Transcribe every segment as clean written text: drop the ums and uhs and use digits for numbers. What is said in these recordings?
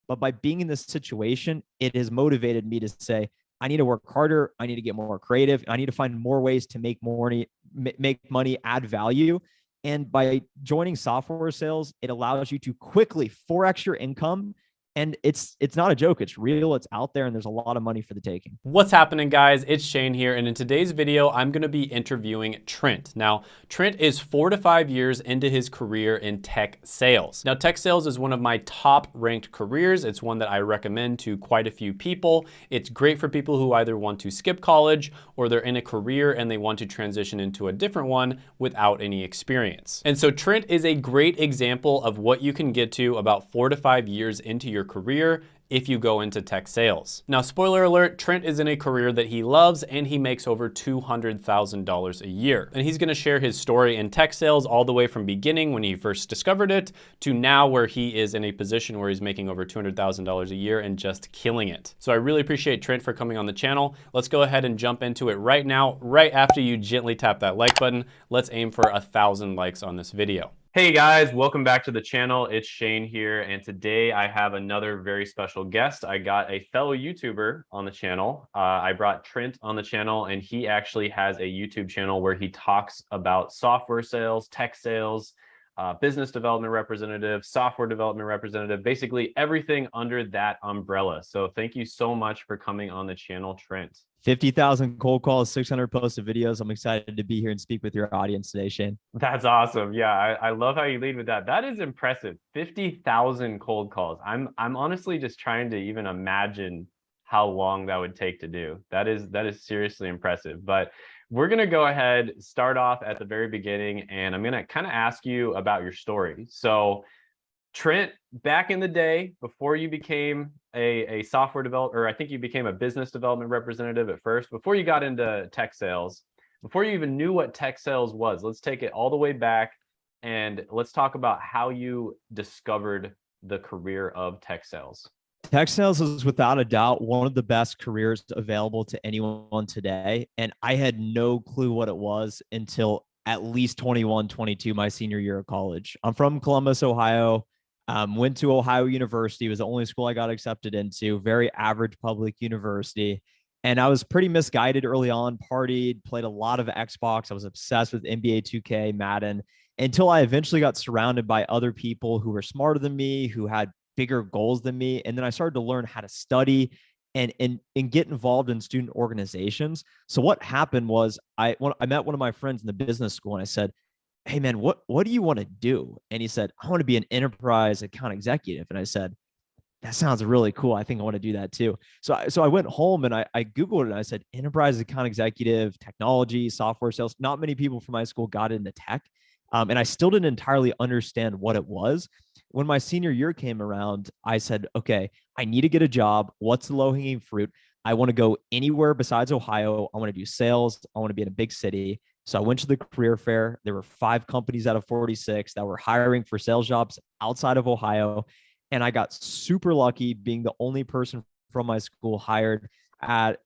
But by being in this situation, it has motivated me to say, I need to work harder. I need to get more creative. I need to find more ways to make money, add value. And by joining software sales, it allows you to quickly 4x your income. And it's not a joke. It's real. It's out there, and there's a lot of money for the taking. What's happening, guys? It's Shane here, and in today's video, I'm gonna be interviewing Trent. Now, Trent is 4 to 5 years into his career in tech sales. Now, tech sales is one of my top ranked careers. It's one that I recommend to quite a few people. It's great for people who either want to skip college or they're in a career and they want to transition into a different one without any experience. And so Trent is a great example of what you can get to about 4 to 5 years into your career if you go into tech sales. Now, spoiler alert, Trent is in a career that he loves and he makes over $200,000 a year. And he's gonna share his story in tech sales all the way from beginning when he first discovered it to now where he is in a position where he's making over $200,000 a year and just killing it. So I really appreciate Trent for coming on the channel. Let's go ahead and jump into it right now, right after you gently tap that like button. Let's aim for 1,000 likes on this video. Hey guys, welcome back to the channel. It's Shane here, and today I have another very special guest. I got a fellow YouTuber on the channel. I brought Trent on the channel, and he actually has a YouTube channel where he talks about software sales, tech sales, business development representative, software development representative, basically everything under that umbrella. So thank you so much for coming on the channel, Trent. 50,000 cold calls, 600 posted videos. I'm excited to be here and speak with your audience today, Shane. That's awesome. Yeah, I love how you lead with that. That is impressive. 50,000 cold calls. I'm honestly just trying to even imagine how long that would take to do. That is seriously impressive. But we're going to go ahead, start off at the very beginning, and I'm going to kind of ask you about your story. So Trent, back in the day, before you became a software developer, or I think you became a business development representative at first, before you got into tech sales, before you even knew what tech sales was, let's take it all the way back and let's talk about how you discovered the career of tech sales. Tech sales is without a doubt one of the best careers available to anyone today. And I had no clue what it was until at least 21, 22, my senior year of college. I'm from Columbus, Ohio. Went to Ohio University. It was the only school I got accepted into. Very average public university. And I was pretty misguided early on, partied, played a lot of Xbox. I was obsessed with NBA 2K, Madden, until I eventually got surrounded by other people who were smarter than me, who had bigger goals than me. And then I started to learn how to study and get involved in student organizations. So what happened was I met one of my friends in the business school and I said, hey man, what do you want to do? And he said, I want to be an enterprise account executive. And I said, that sounds really cool. I think I want to do that too. So I went home and I Googled it and I said, enterprise account executive, technology, software sales. Not many people from my school got into tech. And I still didn't entirely understand what it was. When my senior year came around, I said, okay, I need to get a job. What's the low hanging fruit? I want to go anywhere besides Ohio. I want to do sales. I want to be in a big city. So I went to the career fair. There were 5 companies out of 46 that were hiring for sales jobs outside of Ohio. And I got super lucky being the only person from my school hired at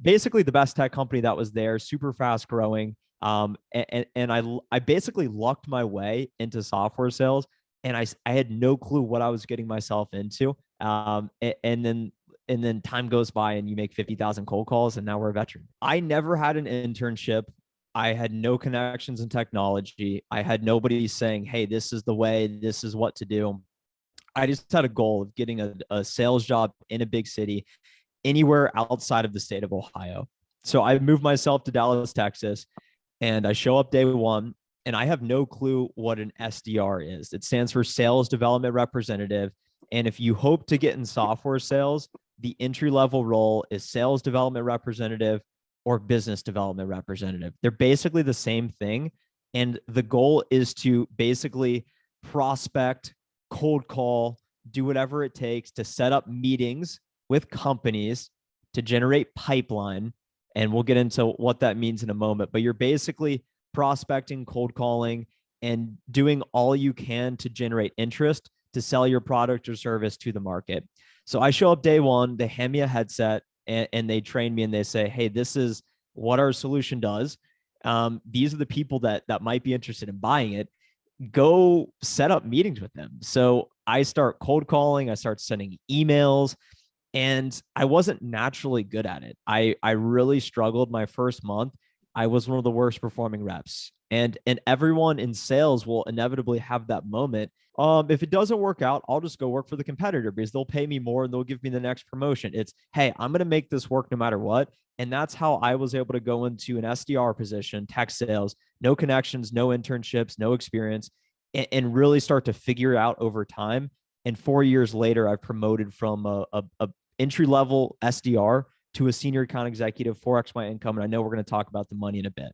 basically the best tech company that was there, super fast growing. And I basically lucked my way into software sales, and I had no clue what I was getting myself into. And then time goes by and you make 50,000 cold calls, and now we're a veteran. I never had an internship. I had no connections in technology. I had nobody saying, hey, this is the way, this is what to do. I just had a goal of getting a sales job in a big city, anywhere outside of the state of Ohio. So I moved myself to Dallas, Texas, and I show up day one, and I have no clue what an SDR is. It stands for Sales Development Representative. And if you hope to get in software sales, the entry-level role is Sales Development Representative or Business Development Representative. They're basically the same thing. And the goal is to basically prospect, cold call, do whatever it takes to set up meetings with companies to generate pipeline. And we'll get into what that means in a moment. But you're basically prospecting, cold calling, and doing all you can to generate interest to sell your product or service to the market. So I show up day one, they hand me a headset, and they train me and they say, hey, this is what our solution does. These are the people that might be interested in buying it. Go set up meetings with them. So I start cold calling, I start sending emails, and I wasn't naturally good at it. I really struggled my first month. I was one of the worst performing reps. And everyone in sales will inevitably have that moment. If it doesn't work out, I'll just go work for the competitor because they'll pay me more and they'll give me the next promotion. It's, hey, I'm going to make this work no matter what. And that's how I was able to go into an SDR position, tech sales, no connections, no internships, no experience, and really start to figure it out over time. And 4 years later, I've promoted from a entry level SDR to a senior account executive, 4x my income. And I know we're going to talk about the money in a bit.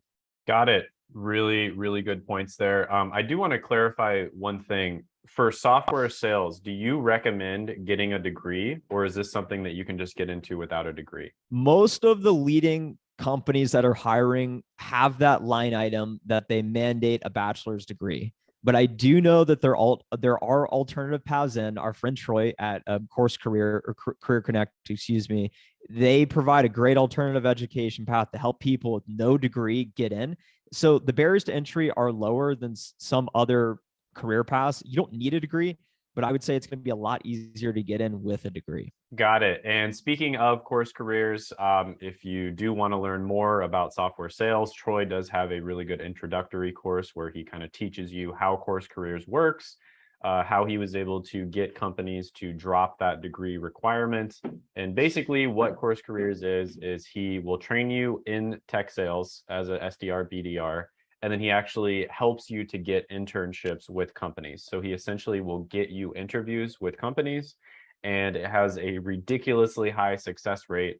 Got it. Really, really good points there. I do want to clarify one thing. For software sales, do you recommend getting a degree, or is this something that you can just get into without a degree? Most of the leading companies that are hiring have that line item that they mandate a bachelor's degree. But I do know that there are alternative paths in. Our friend Troy at Course Career or Career Connect, excuse me, they provide a great alternative education path to help people with no degree get in. So the barriers to entry are lower than some other career paths. You don't need a degree, but I would say it's going to be a lot easier to get in with a degree. Got it. And speaking of course careers, if you do want to learn more about software sales, Troy does have a really good introductory course where he kind of teaches you how course careers works, how he was able to get companies to drop that degree requirement. And basically what course careers is he will train you in tech sales as a SDR, BDR, and then he actually helps you to get internships with companies. So he essentially will get you interviews with companies, and it has a ridiculously high success rate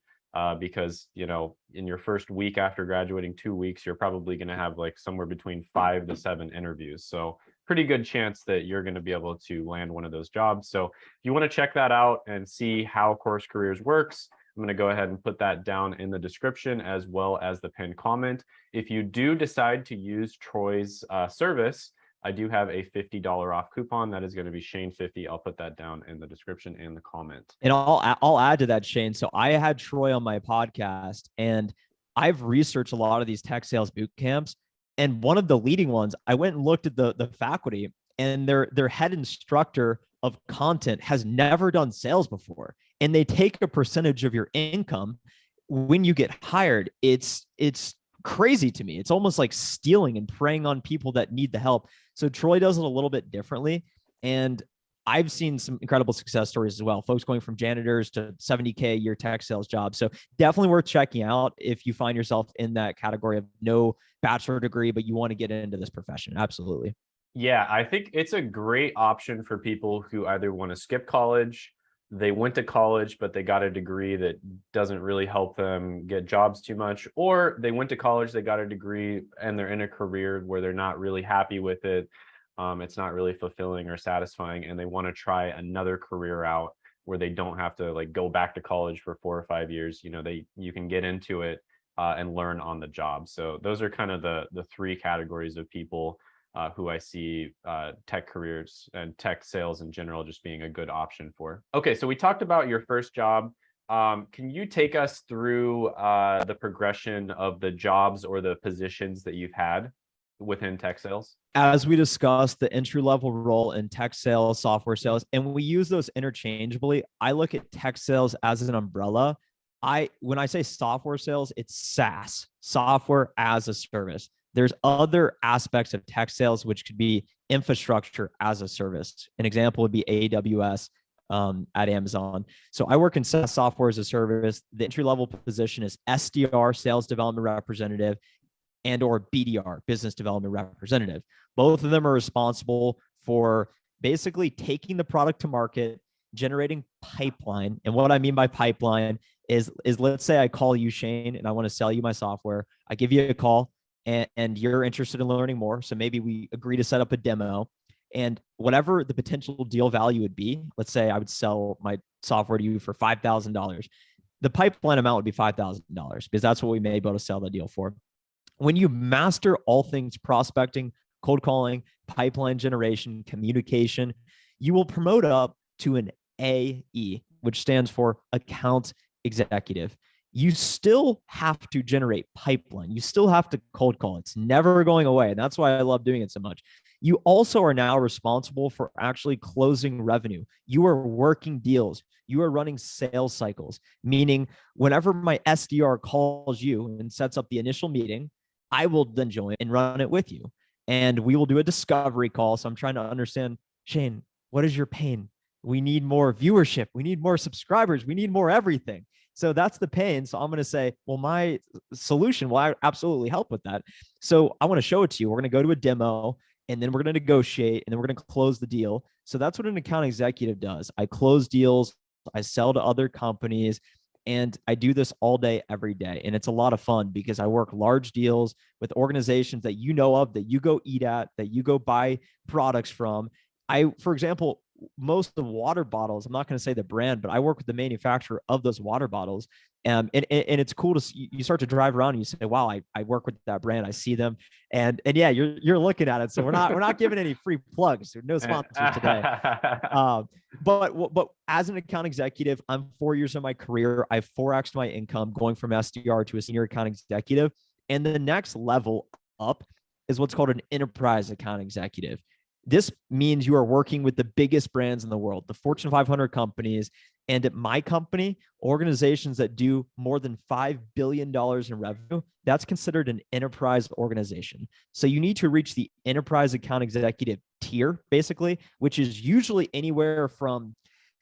because, you know, in your first week after graduating, 2 weeks, you're probably going to have like somewhere between 5 to 7 interviews. So pretty good chance that you're going to be able to land one of those jobs. So if you want to check that out and see how Course Careers works, I'm going to go ahead and put that down in the description as well as the pinned comment. If you do decide to use Troy's service, I do have a $50 off coupon. That is going to be Shane50. I'll put that down in the description and the comment. And I'll add to that, Shane. So I had Troy on my podcast, and I've researched a lot of these tech sales boot camps. And one of the leading ones, I went and looked at the faculty, and their head instructor of content has never done sales before. And they take a percentage of your income when you get hired. It's crazy to me. It's almost like stealing and preying on people that need the help. So Troy does it a little bit differently. And I've seen some incredible success stories as well. Folks going from janitors to 70K a year tech sales jobs. So definitely worth checking out if you find yourself in that category of no bachelor degree, but you want to get into this profession. Absolutely. Yeah, I think it's a great option for people who either want to skip college, they went to college, but they got a degree that doesn't really help them get jobs too much, or they went to college, they got a degree, and they're in a career where they're not really happy with it. It's not really fulfilling or satisfying, and they want to try another career out where they don't have to like go back to college for 4 or 5 years. You know, you can get into it and learn on the job. So those are kind of the three categories of people who I see tech careers and tech sales in general just being a good option for. Okay, so we talked about your first job. Can you take us through the progression of the jobs or the positions that you've had within tech sales? As we discussed, the entry level role in tech sales, software sales, and we use those interchangeably. I look at tech sales as an umbrella. When I say software sales, it's SaaS, software as a service. There's other aspects of tech sales, which could be infrastructure as a service. An example would be AWS at Amazon. So I work in SaaS, software as a service. The entry level position is SDR, sales development representative, and or BDR, business development representative. Both of them are responsible for basically taking the product to market, generating pipeline. And what I mean by pipeline is let's say I call you, Shane, and I want to sell you my software. I give you a call and you're interested in learning more. So maybe we agree to set up a demo, and whatever the potential deal value would be, let's say I would sell my software to you for $5,000. The pipeline amount would be $5,000 because that's what we may be able to sell the deal for. When you master all things prospecting, cold calling, pipeline generation, communication, you will promote up to an AE, which stands for account executive. You still have to generate pipeline. You still have to cold call. It's never going away. And that's why I love doing it so much. You also are now responsible for actually closing revenue. You are working deals. You are running sales cycles, meaning whenever my SDR calls you and sets up the initial meeting, I will then join and run it with you. And we will do a discovery call. So I'm trying to understand, Shane, what is your pain? We need more viewership. We need more subscribers. We need more everything. So that's the pain. So I'm going to say, well, my solution will absolutely help with that. So I want to show it to you. We're going to go to a demo, and then we're going to negotiate, and then we're going to close the deal. So that's what an account executive does. I close deals, I sell to other companies, and I do this all day, every day. And it's a lot of fun because I work large deals with organizations that you know of, that you go eat at, that you go buy products from. For example, most of the water bottles, I'm not going to say the brand, but I work with the manufacturer of those water bottles. And it's cool to see, you start to drive around and you say, wow, I work with that brand. I see them. And yeah, you're looking at it. So we're not giving any free plugs. No sponsors today. But as an account executive, I'm 4 years in my career. I've 4x my income going from SDR to a senior account executive. And the next level up is what's called an enterprise account executive. This means you are working with the biggest brands in the world, the Fortune 500 companies. And at my company, organizations that do more than $5 billion in revenue, that's considered an enterprise organization. So you need to reach the enterprise account executive tier, basically, which is usually anywhere from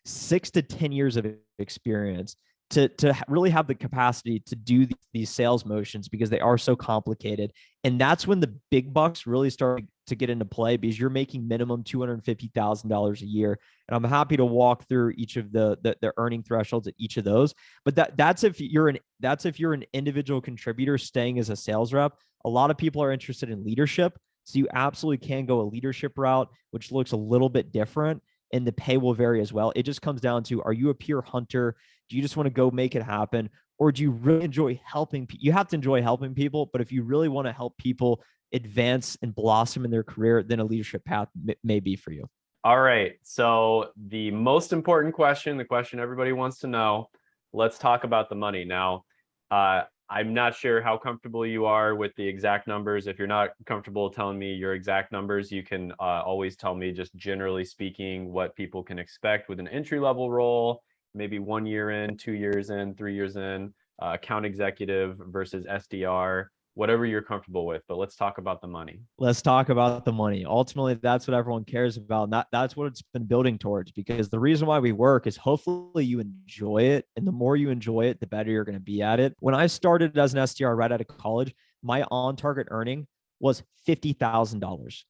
6 to 10 years of experience to really have the capacity to do these sales motions, because they are so complicated. And that's when the big bucks really start to get into play, because you're making minimum $250,000 a year. And I'm happy to walk through each of the earning thresholds at each of those. But that's if you're an individual contributor staying as a sales rep. A lot of people are interested in leadership. So you absolutely can go a leadership route, which looks a little bit different, and the pay will vary as well. It just comes down to, are you a pure hunter? Do you just want to go make it happen? Or do you really enjoy helping? You have to enjoy helping people, but if you really want to help people advance and blossom in their career, then a leadership path may be for you. All right. So the most important question, the question everybody wants to know, let's talk about the money. Now, I'm not sure how comfortable you are with the exact numbers. If you're not comfortable telling me your exact numbers, you can always tell me, just generally speaking, what people can expect with an entry-level role, maybe 1 year in, 2 years in, 3 years in, account executive versus SDR, whatever you're comfortable with. But let's talk about the money. Let's talk about the money. Ultimately, that's what everyone cares about. And that's what it's been building towards, because the reason why we work is hopefully you enjoy it. And the more you enjoy it, the better you're going to be at it. When I started as an SDR right out of college, my on-target earning was $50,000.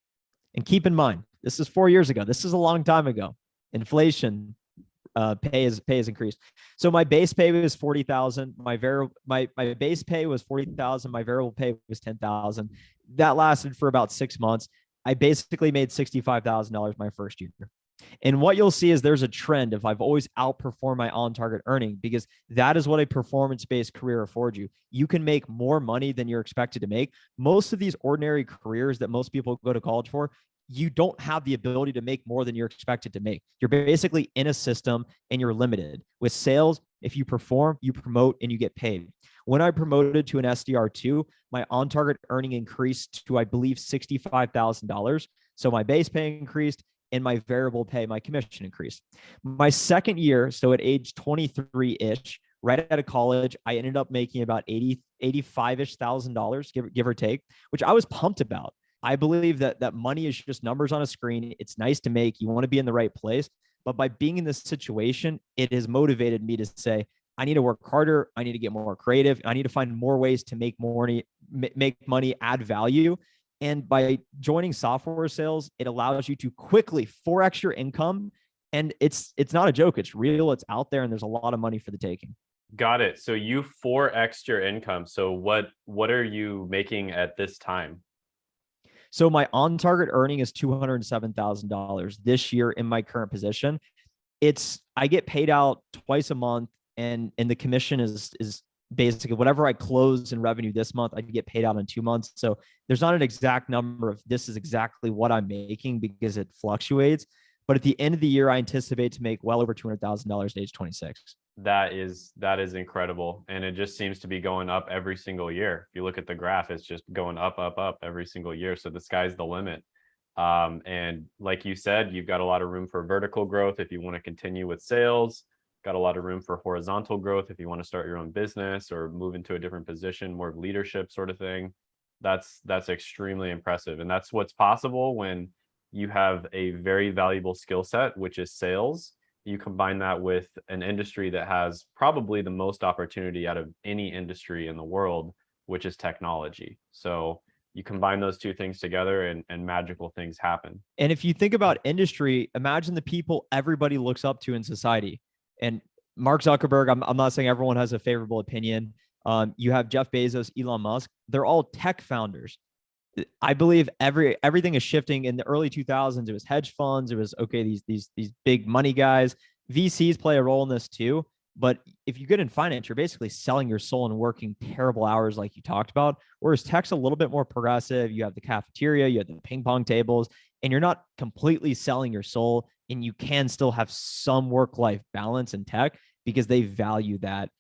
And keep in mind, this is 4 years ago. This is a long time ago. Inflation, pay has increased. So my base pay was 40,000. My base pay was 40,000. My variable pay was 10,000. That lasted for about 6 months. I basically made $65,000 my first year. And what you'll see is there's a trend of I've always outperformed my on-target earning, because that is what a performance-based career affords you. You can make more money than you're expected to make. Most of these ordinary careers that most people go to college for, you don't have the ability to make more than you're expected to make. You're basically in a system and you're limited. With sales, if you perform, you promote, and you get paid. When I promoted to an SDR2, my on-target earning increased to, I believe, $65,000. So my base pay increased, and my variable pay, my commission increased. My second year, so at age 23-ish, right out of college, I ended up making about $85-ish thousand, give or take, which I was pumped about. I believe that money is just numbers on a screen. It's nice to make. You want to be in the right place. But by being in this situation, it has motivated me to say, I need to work harder. I need to get more creative. I need to find more ways to make money, add value. And by joining software sales, it allows you to quickly 4x your income. And it's not a joke. It's real. It's out there. And there's a lot of money for the taking. Got it. So you 4x your income. So what are you making at this time? So my on-target earning is $207,000 this year in my current position. I get paid out twice a month, and the commission is basically whatever I close in revenue this month, I get paid out in 2 months. So there's not an exact number of this is exactly what I'm making, because it fluctuates. But at the end of the year, I anticipate to make well over $200,000 at age 26. That is incredible. And it just seems to be going up every single year. If you look at the graph, it's just going up every single year. So the sky's the limit. And like you said, you've got a lot of room for vertical growth if you want to continue with sales. Got a lot of room for horizontal growth if you want to start your own business or move into a different position, more of leadership sort of thing. That's extremely impressive. And that's what's possible when you have a very valuable skill set, which is sales. You combine that with an industry that has probably the most opportunity out of any industry in the world, which is technology. So you combine those two things together and magical things happen. And if you think about industry, imagine the people everybody looks up to in society. And Mark Zuckerberg, I'm not saying everyone has a favorable opinion. You have Jeff Bezos, Elon Musk. They're all tech founders. I believe everything is shifting. In the early 2000s, it was hedge funds. It was okay. These big money guys. VCs play a role in this too. But if you get in finance, you're basically selling your soul and working terrible hours, like you talked about. Whereas tech's a little bit more progressive. You have the cafeteria, you have the ping pong tables, and you're not completely selling your soul. And you can still have some work-life balance in tech because they value that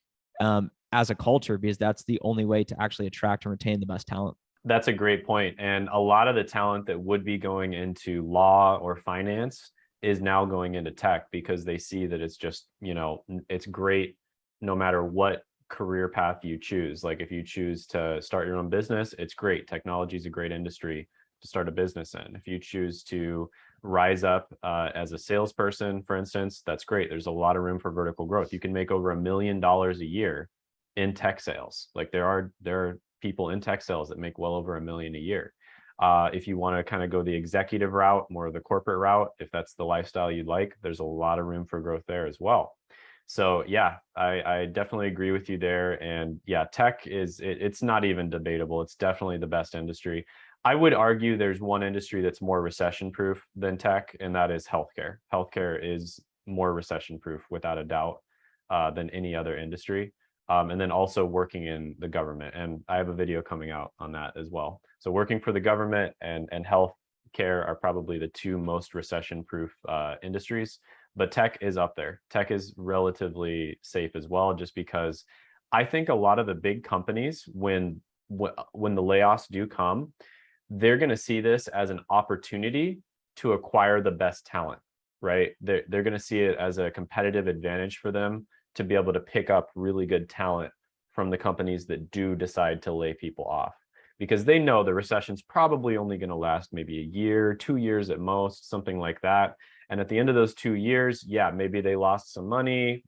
as a culture, because that's the only way to actually attract and retain the best talent. That's a great point. And a lot of the talent that would be going into law or finance is now going into tech because they see that it's just, it's great no matter what career path you choose. Like if you choose to start your own business, it's great. Technology is a great industry to start a business in. If you choose to rise up as a salesperson, for instance, that's great. There's a lot of room for vertical growth. You can make over $1 million a year in tech sales. Like there are people in tech sales that make well over $1 million a year. If you want to kind of go the executive route, more of the corporate route, if that's the lifestyle you'd like, there's a lot of room for growth there as well. So yeah, I definitely agree with you there. And yeah, tech it's not even debatable. It's definitely the best industry. I would argue there's one industry that's more recession proof than tech, and that is healthcare. Healthcare is more recession proof without a doubt than any other industry. And then also working in the government. And I have a video coming out on that as well. So working for the government and health care are probably the two most recession-proof industries, but tech is up there. Tech is relatively safe as well, just because I think a lot of the big companies, when the layoffs do come, they're going to see this as an opportunity to acquire the best talent, right? They're going to see it as a competitive advantage for them to be able to pick up really good talent from the companies that do decide to lay people off, because they know the recession's probably only going to last maybe a year, 2 years at most, something like that. And at the end of those 2 years, yeah, maybe they lost some money.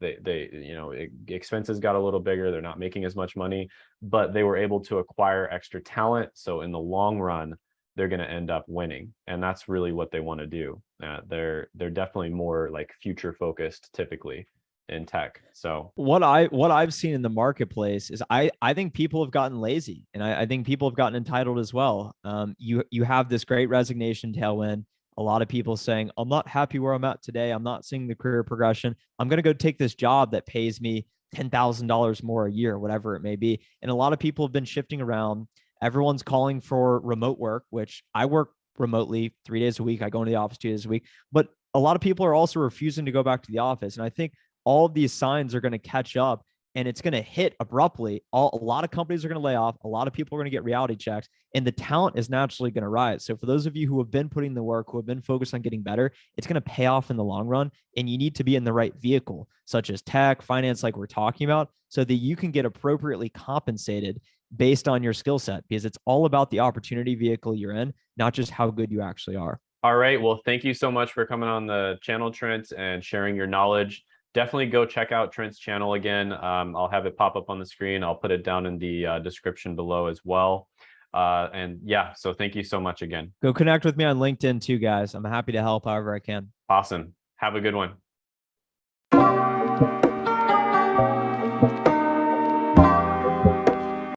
Expenses got a little bigger. They're not making as much money, but they were able to acquire extra talent. So in the long run, they're going to end up winning. And that's really what they want to do. They're definitely more like future focused typically in tech. So what I've seen in the marketplace is I think people have gotten lazy, and I think people have gotten entitled as well. You have this great resignation tailwind. A lot of people saying, I'm not happy where I'm at today. I'm not seeing the career progression. I'm going to go take this job that pays me $10,000 more a year, whatever it may be. And a lot of people have been shifting around. Everyone's calling for remote work, which I work remotely 3 days a week. I go into the office 2 days a week, but a lot of people are also refusing to go back to the office. And I think all of these signs are going to catch up, and it's going to hit abruptly. A lot of companies are going to lay off. A lot of people are going to get reality checks, and the talent is naturally going to rise. So for those of you who have been putting the work, who have been focused on getting better, it's going to pay off in the long run. And you need to be in the right vehicle, such as tech, finance, like we're talking about, so that you can get appropriately compensated based on your skill set, because it's all about the opportunity vehicle you're in, not just how good you actually are. All right. Well, thank you so much for coming on the channel, Trent, and sharing your knowledge. Definitely go check out Trent's channel again. I'll have it pop up on the screen. I'll put it down in the description below as well. And yeah, so thank you so much again. Go connect with me on LinkedIn too, guys. I'm happy to help however I can. Awesome. Have a good one.